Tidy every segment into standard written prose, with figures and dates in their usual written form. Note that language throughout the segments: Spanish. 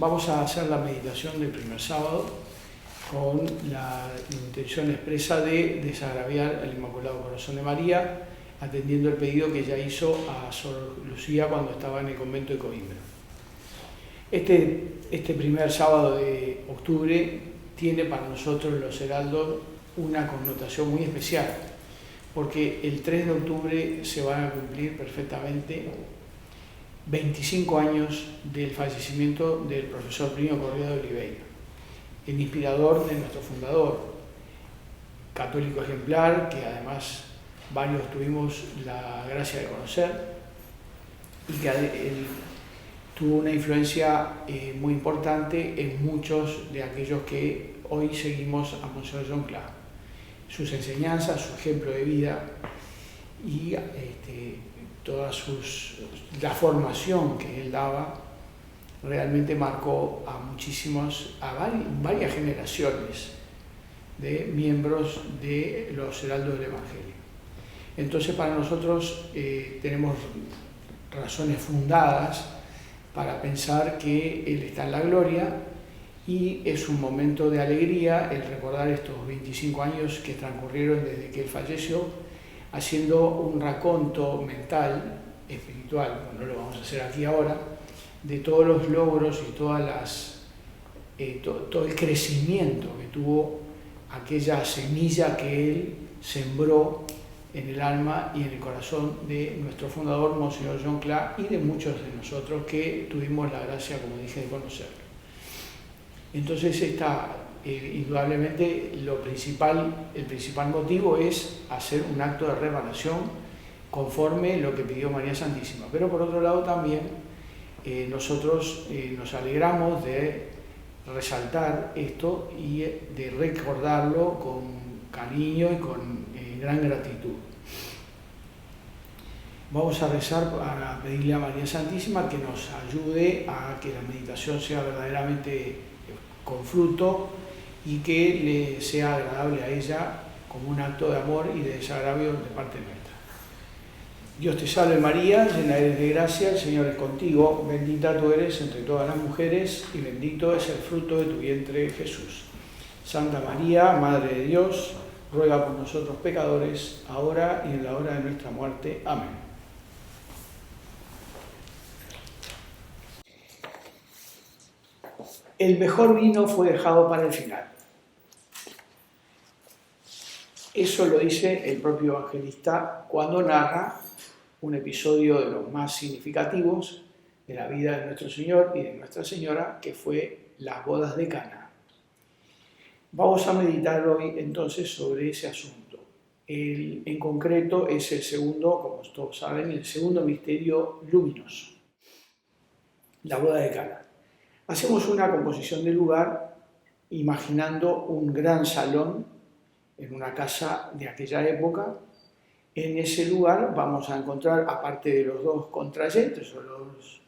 vamos a hacer la meditación del primer sábado con la intención expresa de desagraviar al Inmaculado Corazón de María, atendiendo el pedido que ella hizo a Sor Lucía cuando estaba en el convento de Coimbra. Este primer sábado de octubre tiene para nosotros los heraldos una connotación muy especial, porque el 3 de octubre se van a cumplir perfectamente 25 años del fallecimiento del profesor Plinio Correa de Oliveira, el inspirador de nuestro fundador, católico ejemplar, que además varios tuvimos la gracia de conocer, y que él tuvo una influencia muy importante en muchos de aquellos que hoy seguimos a Monseñor John Clark. Sus enseñanzas, su ejemplo de vida y la formación que él daba realmente marcó a varias generaciones de miembros de los heraldos del Evangelio. Entonces para nosotros tenemos razones fundadas para pensar que Él está en la gloria y es un momento de alegría el recordar estos 25 años que transcurrieron desde que Él falleció, haciendo un raconto mental, espiritual, no lo vamos a hacer aquí ahora, de todos los logros y todo el crecimiento que tuvo aquella semilla que Él sembró en el alma y en el corazón de nuestro fundador, Monseñor John Clark, y de muchos de nosotros que tuvimos la gracia, como dije, de conocerlo. Entonces, indudablemente, el principal motivo es hacer un acto de reparación conforme lo que pidió María Santísima. Pero por otro lado también nosotros nos alegramos de resaltar esto y de recordarlo con cariño y con gran gratitud. Vamos a rezar para pedirle a María Santísima que nos ayude a que la meditación sea verdaderamente con fruto y que le sea agradable a ella como un acto de amor y de desagravio de parte nuestra. Dios te salve María, llena eres de gracia, el Señor es contigo, bendita tú eres entre todas las mujeres y bendito es el fruto de tu vientre Jesús. Santa María, Madre de Dios, ruega por nosotros pecadores, ahora y en la hora de nuestra muerte. Amén. El mejor vino fue dejado para el final. Eso lo dice el propio evangelista cuando narra un episodio de los más significativos de la vida de nuestro Señor y de Nuestra Señora, que fue las bodas de Caná. Vamos a meditar hoy entonces sobre ese asunto. En concreto es el segundo, como todos saben, el segundo misterio luminoso, la boda de Caná. Hacemos una composición del lugar imaginando un gran salón en una casa de aquella época. En ese lugar vamos a encontrar, aparte de los dos contrayentes o los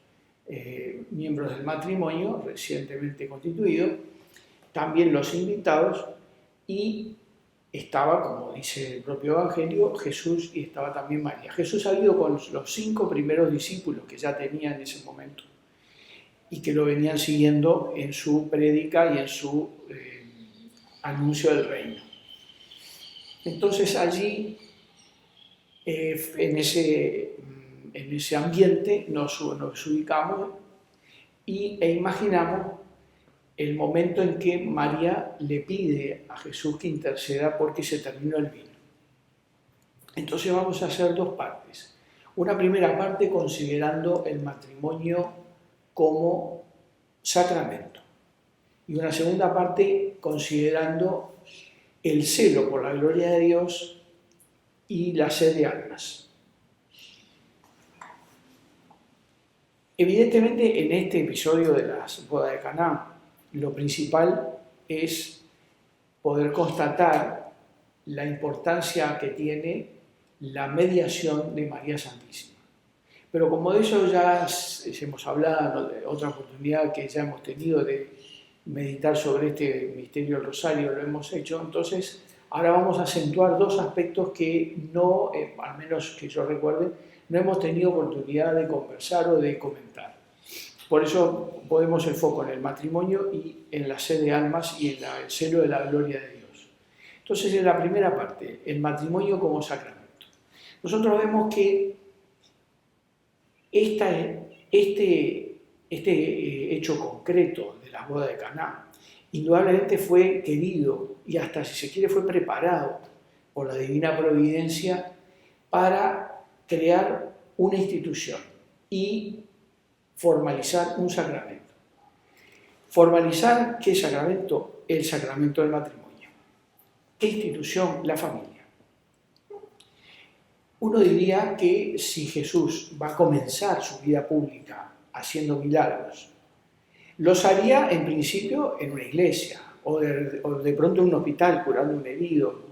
miembros del matrimonio recientemente constituido, también los invitados, y estaba, como dice el propio Evangelio, Jesús y estaba también María. Jesús ha ido con los 5 primeros discípulos que ya tenía en ese momento y que lo venían siguiendo en su prédica y en su anuncio del reino. Entonces allí, en ese ambiente, nos ubicamos e imaginamos el momento en que María le pide a Jesús que interceda porque se terminó el vino. Entonces vamos a hacer dos partes. Una primera parte considerando el matrimonio como sacramento y una segunda parte considerando el celo por la gloria de Dios y la sed de almas. Evidentemente, en este episodio de las bodas de Caná, lo principal es poder constatar la importancia que tiene la mediación de María Santísima. Pero como de eso ya hemos hablado, de otra oportunidad que ya hemos tenido de meditar sobre este misterio del Rosario, lo hemos hecho, entonces ahora vamos a acentuar dos aspectos que no, al menos que yo recuerde, no hemos tenido oportunidad de conversar o de comentar. Por eso ponemos el foco en el matrimonio y en la sed de almas y en el celo de la gloria de Dios. Entonces, en la primera parte, el matrimonio como sacramento. Nosotros vemos que este hecho concreto de las bodas de Caná indudablemente fue querido y hasta, si se quiere, fue preparado por la divina providencia para crear una institución y formalizar un sacramento. ¿Formalizar qué sacramento? El sacramento del matrimonio. ¿Qué institución? La familia. Uno diría que si Jesús va a comenzar su vida pública haciendo milagros, los haría en principio en una iglesia o de pronto en un hospital curando un herido,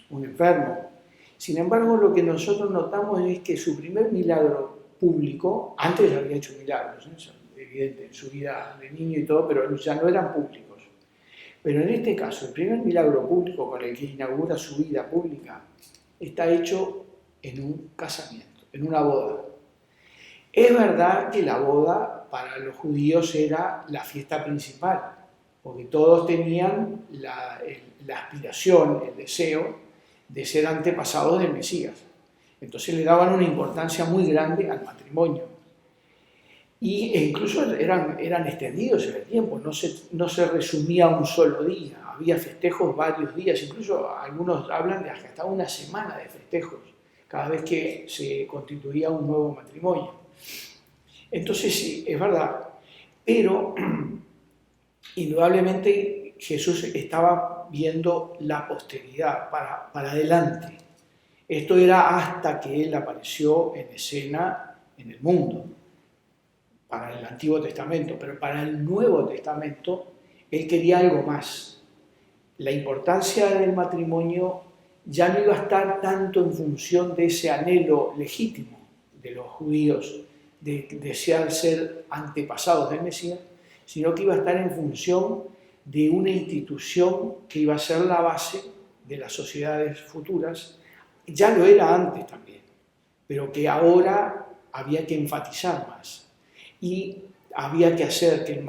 un enfermo. Sin embargo, lo que nosotros notamos es que su primer milagro público, antes ya había hecho milagros, es evidente, en su vida de niño y todo, pero ya no eran públicos. Pero en este caso, el primer milagro público con el que inaugura su vida pública está hecho en un casamiento, en una boda. Es verdad que la boda para los judíos era la fiesta principal, porque todos tenían la aspiración, el deseo de ser antepasados del Mesías. Entonces le daban una importancia muy grande al matrimonio. E incluso eran extendidos en el tiempo, no se resumía a un solo día, había festejos varios días, incluso algunos hablan de hasta una semana de festejos, cada vez que se constituía un nuevo matrimonio. Entonces sí, es verdad, pero indudablemente Jesús estaba viendo la posteridad para adelante. Esto era hasta que Él apareció en escena en el mundo, para el Antiguo Testamento, pero para el Nuevo Testamento Él quería algo más. La importancia del matrimonio ya no iba a estar tanto en función de ese anhelo legítimo de los judíos de desear ser antepasados del Mesías, sino que iba a estar en función de una institución que iba a ser la base de las sociedades futuras. Ya lo era antes también, pero que ahora había que enfatizar más y había que hacer que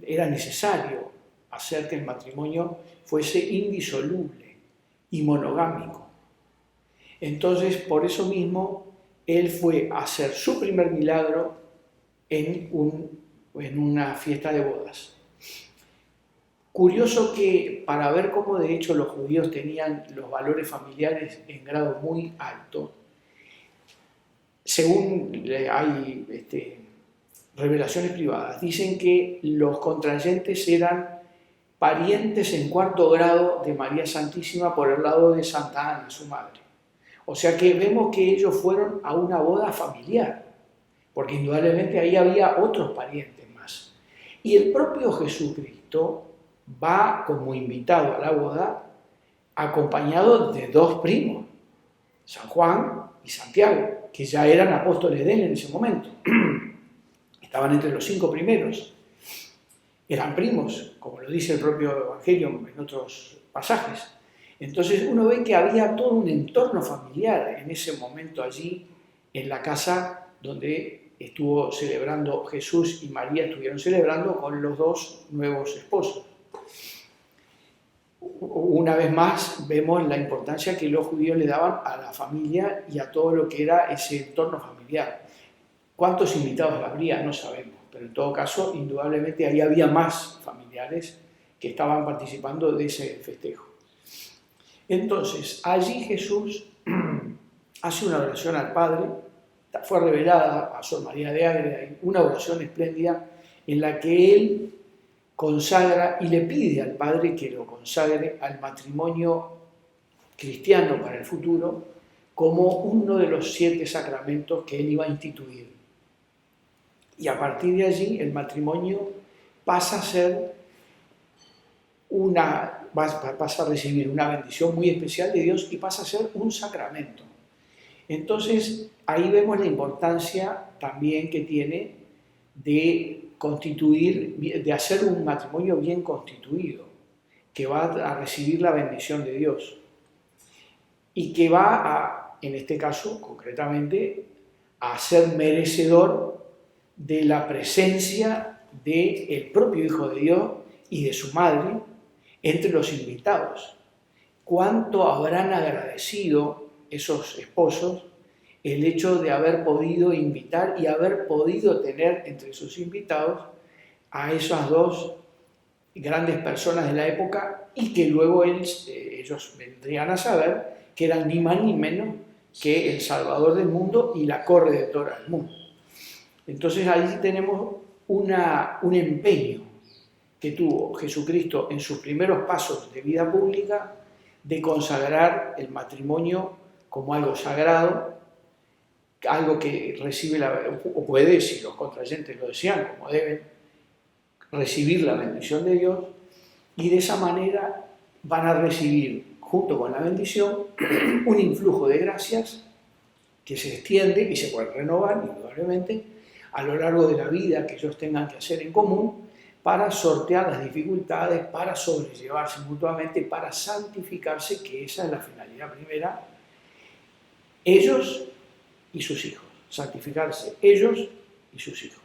era necesario hacer que el matrimonio fuese indisoluble y monogámico. Entonces, por eso mismo, Él fue a hacer su primer milagro en una fiesta de bodas. Curioso que para ver cómo de hecho los judíos tenían los valores familiares en grado muy alto, según hay revelaciones privadas, dicen que los contrayentes eran parientes en cuarto grado de María Santísima por el lado de Santa Ana, su madre. O sea que vemos que ellos fueron a una boda familiar, porque indudablemente ahí había otros parientes más. Y el propio Jesucristo va como invitado a la boda acompañado de dos primos, San Juan y Santiago, que ya eran apóstoles de él en ese momento. Estaban entre los 5 primeros. Eran primos, como lo dice el propio Evangelio en otros pasajes. Entonces uno ve que había todo un entorno familiar en ese momento allí, en la casa donde estuvo celebrando Jesús y María, estuvieron celebrando con los dos nuevos esposos. Una vez más vemos la importancia que los judíos le daban a la familia y a todo lo que era ese entorno familiar. ¿Cuántos invitados habría? No sabemos, pero en todo caso, indudablemente ahí había más familiares que estaban participando de ese festejo. Entonces, allí Jesús hace una oración al Padre, fue revelada a Sor María de Ágreda, una oración espléndida en la que él consagra y le pide al Padre que lo consagre al matrimonio cristiano para el futuro como uno de los 7 sacramentos que él iba a instituir. Y a partir de allí el matrimonio pasa a recibir una bendición muy especial de Dios y pasa a ser un sacramento. Entonces ahí vemos la importancia también que tiene de de hacer un matrimonio bien constituido, que va a recibir la bendición de Dios y que va a, en este caso concretamente, a ser merecedor de la presencia del propio Hijo de Dios y de su madre entre los invitados. ¿Cuánto habrán agradecido esos esposos el hecho de haber podido invitar y haber podido tener entre sus invitados a esas dos grandes personas de la época, y que luego ellos vendrían a saber que eran ni más ni menos que el Salvador del mundo y la corredentora del mundo? Entonces ahí tenemos un empeño que tuvo Jesucristo en sus primeros pasos de vida pública de consagrar el matrimonio como algo sagrado, algo que recibe o puede, si los contrayentes lo desean, como deben, recibir la bendición de Dios, y de esa manera van a recibir, junto con la bendición, un influjo de gracias que se extiende y se puede renovar, indudablemente, a lo largo de la vida que ellos tengan que hacer en común para sortear las dificultades, para sobrellevarse mutuamente, para santificarse, que esa es la finalidad primera, ellos y sus hijos, santificarse ellos y sus hijos.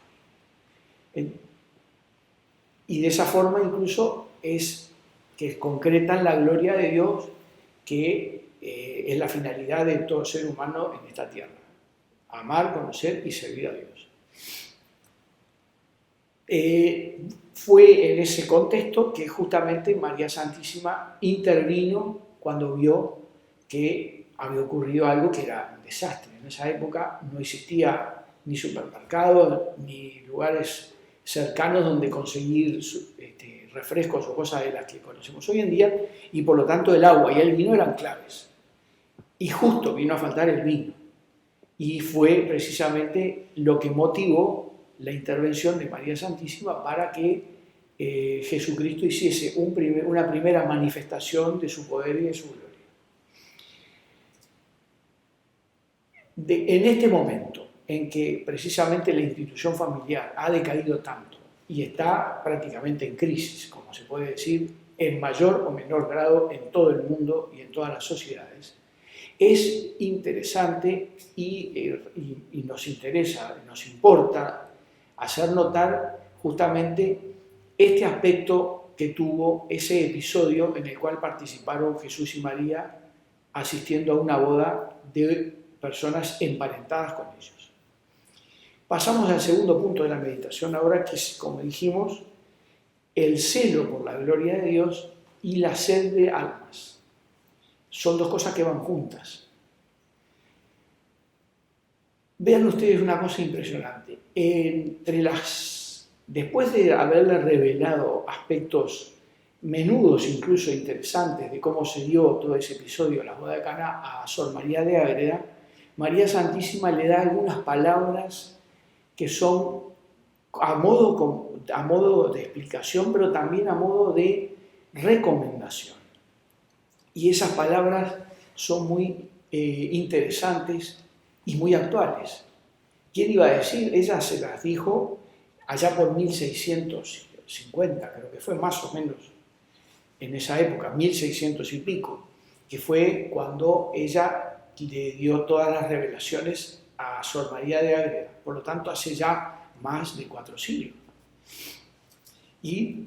Y de esa forma incluso es que concretan la gloria de Dios, que es la finalidad de todo ser humano en esta tierra: amar, conocer y servir a Dios. Fue en ese contexto que justamente María Santísima intervino cuando vio que había ocurrido algo que era un desastre. En esa época no existía ni supermercados, ni lugares cercanos donde conseguir refrescos o cosas de las que conocemos hoy en día, y por lo tanto el agua y el vino eran claves. Y justo vino a faltar el vino. Y fue precisamente lo que motivó la intervención de María Santísima para que Jesucristo hiciese una primera manifestación de su poder y de su gloria. En este momento en que precisamente la institución familiar ha decaído tanto y está prácticamente en crisis, como se puede decir, en mayor o menor grado en todo el mundo y en todas las sociedades, es interesante y nos interesa, nos importa hacer notar justamente este aspecto que tuvo ese episodio en el cual participaron Jesús y María asistiendo a una boda de personas emparentadas con ellos. Pasamos al segundo punto de la meditación ahora, que es, como dijimos, el celo por la gloria de Dios y la sed de almas. Son dos cosas que van juntas. Vean ustedes una cosa impresionante. Después de haberle revelado aspectos menudos, incluso interesantes, de cómo se dio todo ese episodio de la boda de Caná a Sor María de Ágreda, María Santísima le da algunas palabras que son a modo de explicación, pero también a modo de recomendación. Y esas palabras son muy interesantes y muy actuales. ¿Quién iba a decir? Ella se las dijo allá por 1650, creo que fue más o menos en esa época, 1600 y pico, que fue cuando ella le dio todas las revelaciones a Sor María de Ágreda, por lo tanto hace ya más de 4 siglos. Y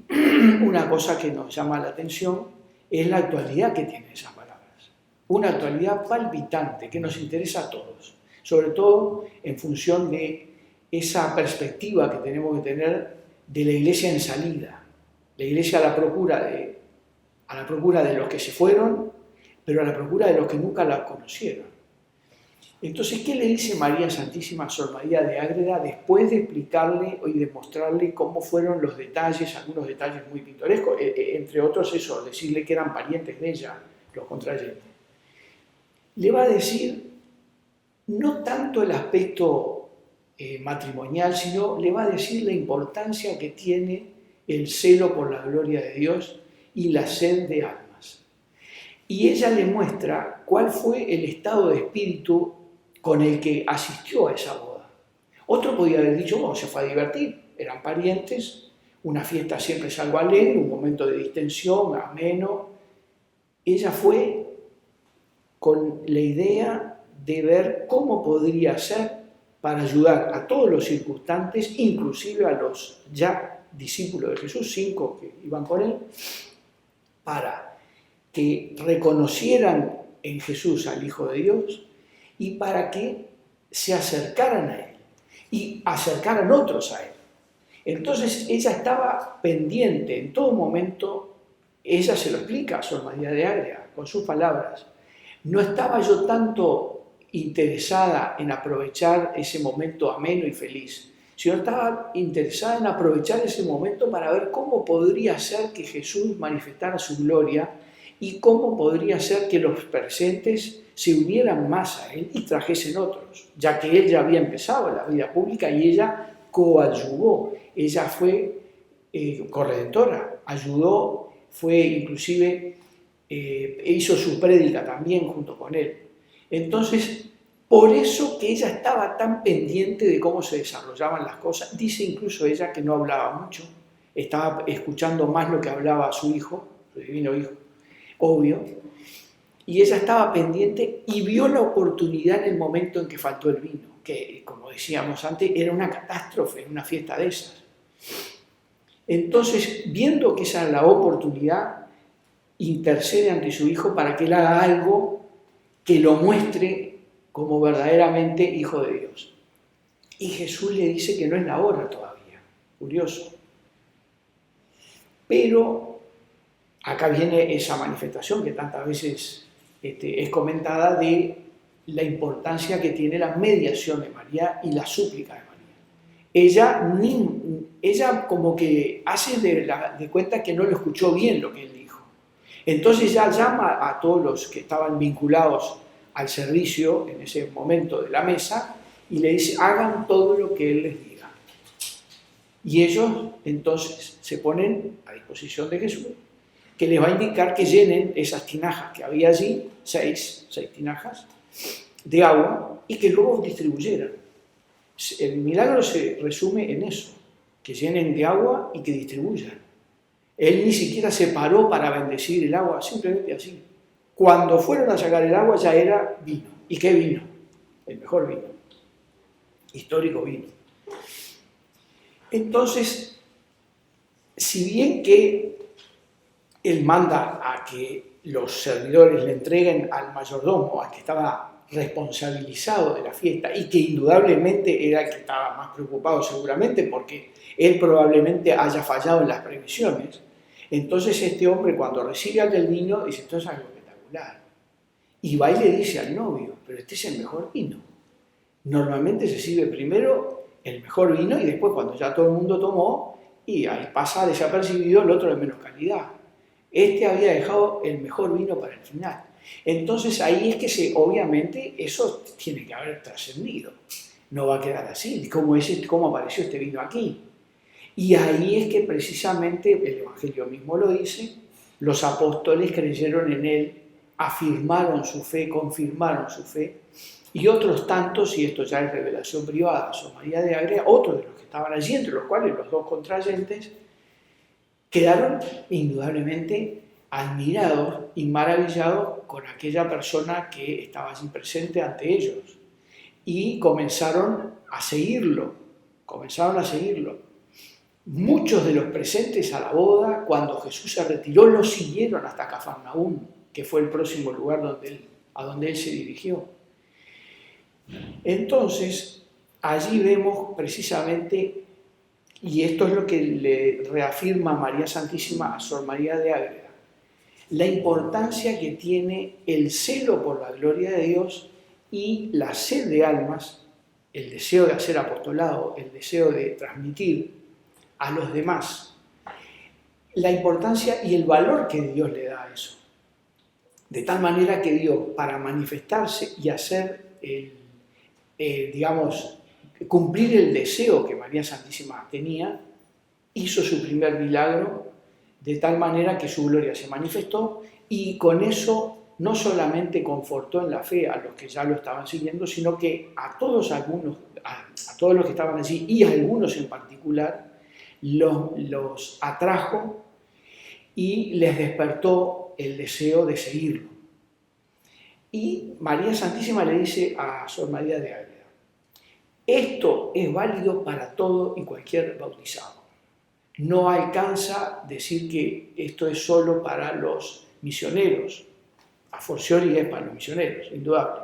una cosa que nos llama la atención es la actualidad que tienen esas palabras, una actualidad palpitante que nos interesa a todos, sobre todo en función de esa perspectiva que tenemos que tener de la Iglesia en salida, la Iglesia a la procura de los que se fueron, pero a la procura de los que nunca la conocieron. Entonces, ¿qué le dice María Santísima a Sor María de Ágreda después de explicarle y demostrarle cómo fueron los detalles, algunos detalles muy pintorescos, entre otros eso, decirle que eran parientes de ella, los contrayentes? Le va a decir no tanto el aspecto matrimonial, sino le va a decir la importancia que tiene el celo por la gloria de Dios y la sed de almas. Y ella le muestra cuál fue el estado de espíritu con el que asistió a esa boda. Otro podía haber dicho, bueno, se fue a divertir, eran parientes, una fiesta siempre es algo alegre, un momento de distensión, ameno. Ella fue con la idea de ver cómo podría ser para ayudar a todos los circunstantes, inclusive a los ya discípulos de Jesús, 5 que iban con él, para que reconocieran en Jesús al Hijo de Dios y para que se acercaran a Él y acercaran otros a Él. Entonces ella estaba pendiente en todo momento, ella se lo explica a Sor María de Ágreda con sus palabras. No estaba yo tanto interesada en aprovechar ese momento ameno y feliz, sino estaba interesada en aprovechar ese momento para ver cómo podría ser que Jesús manifestara su gloria y cómo podría ser que los presentes se unieran más a Él y trajesen otros, ya que Él ya había empezado la vida pública y ella coadyuvó, ella fue corredentora, ayudó, fue inclusive, hizo su prédica también junto con Él. Entonces, por eso que ella estaba tan pendiente de cómo se desarrollaban las cosas, dice incluso ella que no hablaba mucho, estaba escuchando más lo que hablaba su hijo, su divino hijo, obvio, y ella estaba pendiente y vio la oportunidad en el momento en que faltó el vino, que como decíamos antes, era una catástrofe, una fiesta de esas. Entonces, viendo que esa era la oportunidad, intercede ante su hijo para que él haga algo que lo muestre como verdaderamente hijo de Dios. Y Jesús le dice que no es la hora todavía, curioso. Pero acá viene esa manifestación que tantas veces es comentada de la importancia que tiene la mediación de María y la súplica de María. Ella como que hace de cuenta que no lo escuchó bien lo que él dijo. Entonces ya llama a todos los que estaban vinculados al servicio en ese momento de la mesa y le dice, hagan todo lo que él les diga. Y ellos entonces se ponen a disposición de Jesús, que les va a indicar que llenen esas tinajas que había allí, seis tinajas de agua, y que luego distribuyeran. El milagro se resume en eso, que llenen de agua y que distribuyan. Él ni siquiera se paró para bendecir el agua, simplemente así. Cuando fueron a sacar el agua ya era vino. ¿Y qué vino? El mejor vino. Histórico vino. Entonces, si bien que él manda a que los servidores le entreguen al mayordomo, al que estaba responsabilizado de la fiesta y que indudablemente era el que estaba más preocupado seguramente porque él probablemente haya fallado en las previsiones, entonces este hombre cuando recibe al del vino dice, esto es algo espectacular. Y va y le dice al novio, pero este es el mejor vino. Normalmente se sirve primero el mejor vino y después cuando ya todo el mundo tomó y ahí pasa desapercibido el otro de menos calidad. Este había dejado el mejor vino para el final. Entonces ahí es que obviamente eso tiene que haber trascendido. No va a quedar así. ¿Cómo apareció este vino aquí? Y ahí es que precisamente, el Evangelio mismo lo dice, los apóstoles creyeron en él, afirmaron su fe, confirmaron su fe, y otros tantos, y esto ya es revelación privada, Sor María de Ágreda, otros de los que estaban allí, entre los cuales los dos contrayentes, quedaron indudablemente admirados y maravillados con aquella persona que estaba allí presente ante ellos. Y comenzaron a seguirlo. Muchos de los presentes a la boda, cuando Jesús se retiró, lo siguieron hasta Cafarnaúm, que fue el próximo lugar a donde él se dirigió. Entonces, allí vemos precisamente, y esto es lo que le reafirma María Santísima a Sor María de Ágreda, la importancia que tiene el celo por la gloria de Dios y la sed de almas, el deseo de hacer apostolado, el deseo de transmitir a los demás, la importancia y el valor que Dios le da a eso. De tal manera que Dios, para manifestarse y hacer cumplir el deseo que María Santísima tenía, hizo su primer milagro de tal manera que su gloria se manifestó y con eso no solamente confortó en la fe a los que ya lo estaban siguiendo, sino que a todos los que estaban allí y a algunos en particular los atrajo y les despertó el deseo de seguirlo. Y María Santísima le dice a Sor María de Ágreda, Esto es válido para todo y cualquier bautizado. No alcanza decir que esto es solo para los misioneros. A fortiori es para los misioneros, indudable.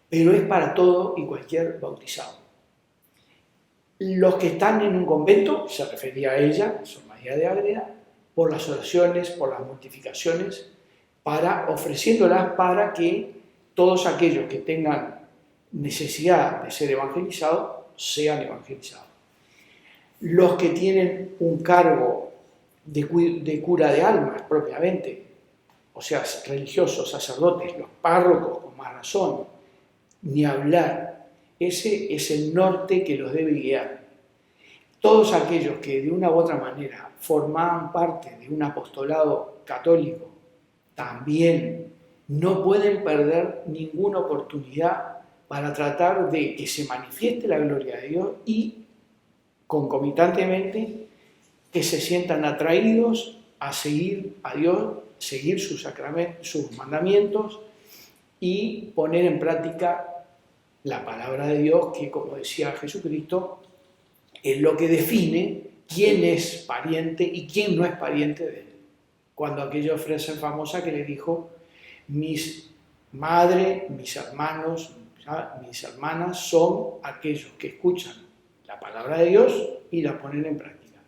Pero es para todo y cualquier bautizado. Los que están en un convento, se refería a ella, Sor María de Ágreda, por las oraciones, por las mortificaciones, ofreciéndolas para que todos aquellos que tengan necesidad de ser evangelizados, sean evangelizados. Los que tienen un cargo de cura de almas propiamente, o sea, religiosos, sacerdotes, los párrocos con más razón, ni hablar, ese es el norte que los debe guiar. Todos aquellos que de una u otra manera formaban parte de un apostolado católico también no pueden perder ninguna oportunidad para tratar de que se manifieste la gloria de Dios y concomitantemente que se sientan atraídos a seguir a Dios, seguir sus mandamientos y poner en práctica la palabra de Dios, que, como decía Jesucristo, es lo que define quién es pariente y quién no es pariente de él. Cuando aquella frase famosa que le dijo: mis madre, mis hermanos, mis hermanas son aquellos que escuchan la palabra de Dios y la ponen en práctica.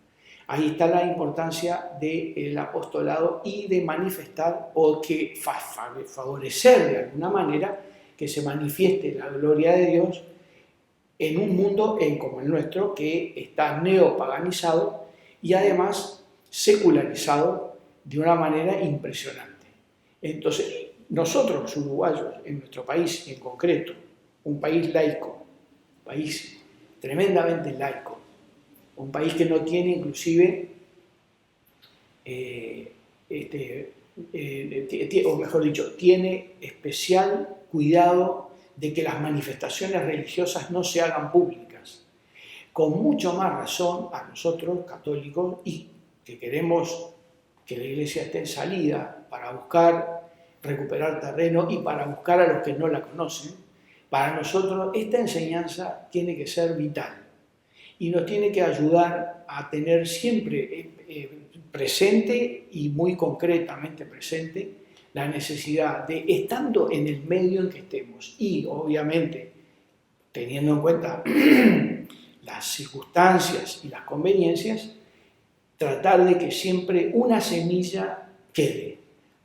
Ahí está la importancia del apostolado y de manifestar o que favorecer de alguna manera que se manifieste la gloria de Dios en un mundo como el nuestro, que está neopaganizado y además secularizado de una manera impresionante. Entonces, nosotros los uruguayos, en nuestro país en concreto, un país laico, un país tremendamente laico, un país que no tiene inclusive, o mejor dicho, tiene especial cuidado de que las manifestaciones religiosas no se hagan públicas. Con mucho más razón a nosotros, católicos, y que queremos que la Iglesia esté en salida para buscar recuperar terreno y para buscar a los que no la conocen, para nosotros esta enseñanza tiene que ser vital y nos tiene que ayudar a tener siempre presente y muy concretamente presente la necesidad de, estando en el medio en que estemos y obviamente teniendo en cuenta las circunstancias y las conveniencias, tratar de que siempre una semilla quede,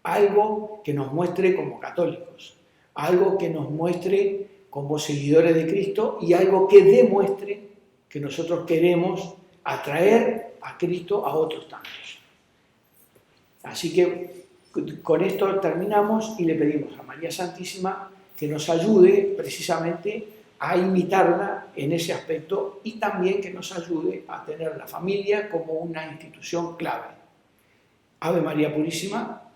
algo que nos muestre como católicos, algo que nos muestre como seguidores de Cristo y algo que demuestre que nosotros queremos atraer a Cristo a otros tantos. Así que con esto terminamos y le pedimos a María Santísima que nos ayude precisamente a imitarla en ese aspecto y también que nos ayude a tener la familia como una institución clave. Ave María Purísima.